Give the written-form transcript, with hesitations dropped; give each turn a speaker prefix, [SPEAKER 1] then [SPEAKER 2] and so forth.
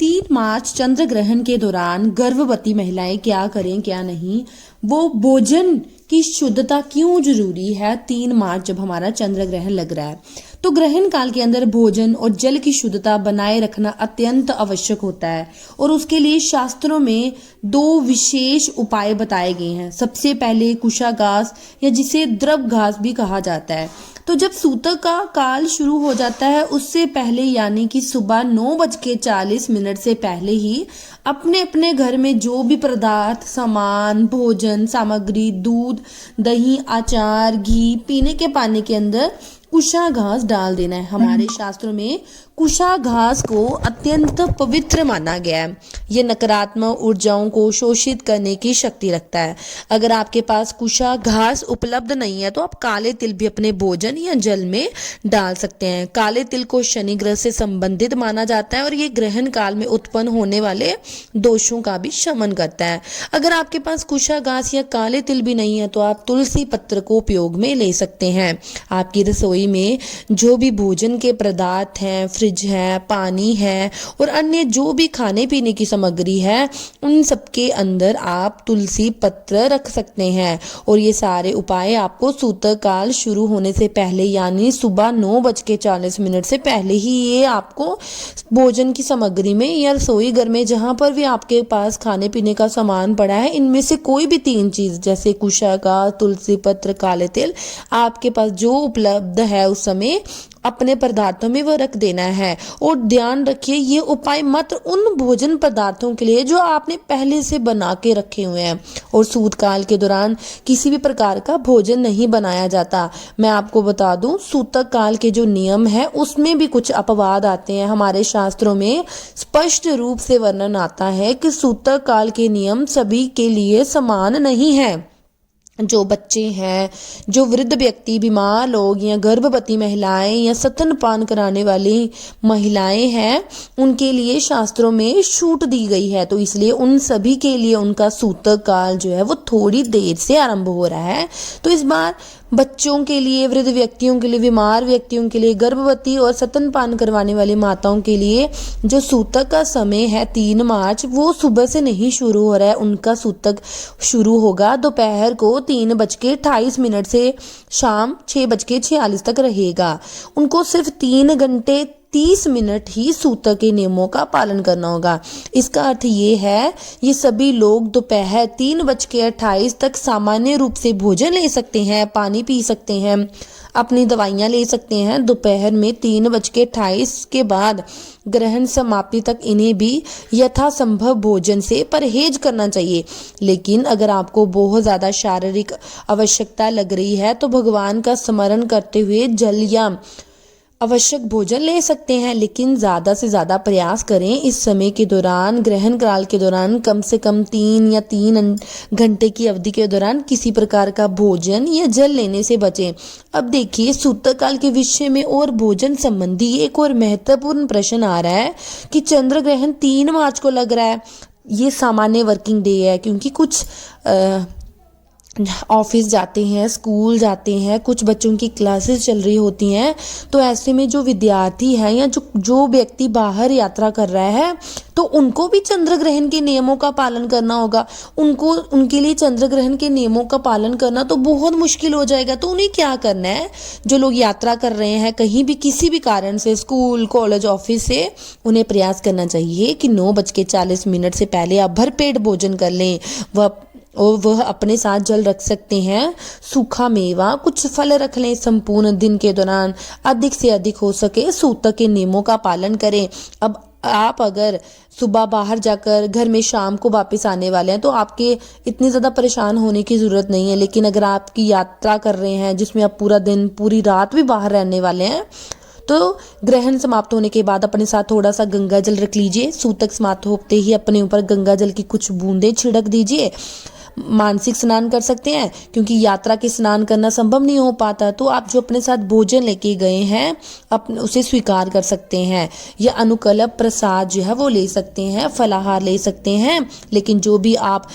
[SPEAKER 1] 3 मार्च चंद्र ग्रहण के दौरान गर्भवती महिलाएं क्या करें क्या नहीं, वो भोजन की शुद्धता क्यों जरूरी है। 3 मार्च जब हमारा चंद्र ग्रहण लग रहा है तो ग्रहण काल के अंदर भोजन और जल की शुद्धता बनाए रखना अत्यंत आवश्यक होता है और उसके लिए शास्त्रों में 2 विशेष उपाय बताए गए हैं। सबसे पहले कुशाघास या जिसे द्रव घास भी कहा जाता है। तो जब सूतक का काल शुरू हो जाता है उससे पहले यानी कि सुबह 9:40 से पहले ही अपने अपने घर में जो भी पदार्थ, सामान, भोजन सामग्री, दूध, दही, अचार, घी, पीने के पानी के अंदर कुशाघास डाल देना है। हमारे शास्त्रों में कुशाघास को अत्यंत पवित्र माना गया है। ये नकारात्मक ऊर्जाओं को शोषित करने की शक्ति रखता है। अगर आपके पास कुशाघास उपलब्ध नहीं है तो आप काले तिल भी अपने भोजन या जल में डाल सकते हैं। काले तिल को शनि ग्रह से संबंधित माना जाता है और ये ग्रहण काल में उत्पन्न होने वाले दोषों का भी शमन करता है। अगर आपके पास कुशाघास या काले तिल भी नहीं है तो आप तुलसी पत्र को उपयोग में ले सकते हैं। आपकी रसोई में जो भी भोजन के पदार्थ हैं, फ्रिज है, पानी है और अन्य जो भी खाने पीने की सामग्री है, उन सबके अंदर आप तुलसी पत्र रख सकते हैं। और ये सारे उपाय आपको सूतक काल शुरू होने से पहले यानी सुबह 9:40 से पहले ही ये आपको भोजन की सामग्री में या रसोई घर में जहां पर भी आपके पास खाने पीने का सामान पड़ा है, इनमें से कोई भी 3 चीज जैसे कुशाघास, तुलसी पत्र, काले तिल आपके पास जो उपलब्ध है उस समय अपने पदार्थों में वो रख देना है। और ध्यान रखिए ये उपाय मात्र उन भोजन पदार्थों के लिए जो आपने पहले से बना के रखे हुए हैं और सूत काल के दौरान किसी भी प्रकार का भोजन नहीं बनाया जाता। मैं आपको बता दूं सूतक काल के जो नियम है उसमें भी कुछ अपवाद आते हैं। हमारे शास्त्रों में स्पष्ट रूप से वर्णन आता है कि सूतक काल के नियम सभी के लिए समान नहीं है। जो बच्चे हैं, जो वृद्ध व्यक्ति, बीमार लोग या गर्भवती महिलाएं या स्तनपान कराने वाली महिलाएं हैं, उनके लिए शास्त्रों में छूट दी गई है। तो इसलिए उन सभी के लिए उनका सूतक काल जो है वो थोड़ी देर से आरंभ हो रहा है। तो इस बार बच्चों के लिए, वृद्ध व्यक्तियों के लिए, बीमार व्यक्तियों के लिए, गर्भवती और स्तनपान करवाने वाली माताओं के लिए जो सूतक का समय है 3 मार्च वो सुबह से नहीं शुरू हो रहा है। उनका सूतक शुरू होगा दोपहर को 3:28 से शाम 6:46 तक रहेगा। उनको सिर्फ 3 घंटे 30 मिनट ही सूतक के नियमों का पालन करना होगा। इसका अर्थ ये है ये सभी लोग दोपहर 3:28 तक सामान्य रूप से भोजन ले सकते हैं, पानी पी सकते हैं, अपनी दवाइयाँ ले सकते हैं। दोपहर में 3:28 के बाद ग्रहण समाप्ति तक इन्हें भी यथासंभव भोजन से परहेज करना चाहिए। लेकिन अगर आपको बहुत ज़्यादा शारीरिक आवश्यकता लग रही है तो भगवान का स्मरण करते हुए जल या आवश्यक भोजन ले सकते हैं। लेकिन ज़्यादा से ज़्यादा प्रयास करें इस समय के दौरान, ग्रहण काल के दौरान कम से कम 3 घंटे की अवधि के दौरान किसी प्रकार का भोजन या जल लेने से बचें। अब देखिए सूतक काल के विषय में और भोजन संबंधी एक और महत्वपूर्ण प्रश्न आ रहा है कि चंद्र ग्रहण 3 मार्च को लग रहा है। ये सामान्य वर्किंग डे है क्योंकि कुछ ऑफिस जाते हैं, स्कूल जाते हैं, कुछ बच्चों की क्लासेस चल रही होती हैं। तो ऐसे में जो विद्यार्थी हैं या जो व्यक्ति बाहर यात्रा कर रहा है तो उनको भी चंद्र ग्रहण के नियमों का पालन करना होगा। उनके लिए चंद्र ग्रहण के नियमों का पालन करना तो बहुत मुश्किल हो जाएगा। तो उन्हें क्या करना है, जो लोग यात्रा कर रहे हैं कहीं भी किसी भी कारण से, स्कूल, कॉलेज, ऑफिस से, उन्हें प्रयास करना चाहिए कि 9:40 से पहले आप भरपेट भोजन कर लें। वह अपने साथ जल रख सकते हैं, सूखा मेवा, कुछ फल रख लें। संपूर्ण दिन के दौरान अधिक से अधिक हो सके सूतक के नियमों का पालन करें। अब आप अगर सुबह बाहर जाकर घर में शाम को वापस आने वाले हैं तो आपके इतनी ज़्यादा परेशान होने की ज़रूरत नहीं है। लेकिन अगर आपकी यात्रा कर रहे हैं जिसमें आप पूरा दिन, पूरी रात भी बाहर रहने वाले हैं तो ग्रहण समाप्त होने के बाद अपने साथ थोड़ा सा गंगा जल रख लीजिए। सूतक समाप्त होते ही अपने ऊपर गंगा जल की कुछ बूंदें छिड़क दीजिए। मानसिक स्नान कर सकते हैं क्योंकि यात्रा के स्नान करना संभव नहीं हो पाता। तो आप जो अपने साथ भोजन लेके गए हैं उसे स्वीकार कर सकते हैं या अनुकल्प प्रसाद जो है वो ले सकते हैं, फलाहार ले सकते हैं। लेकिन जो भी आप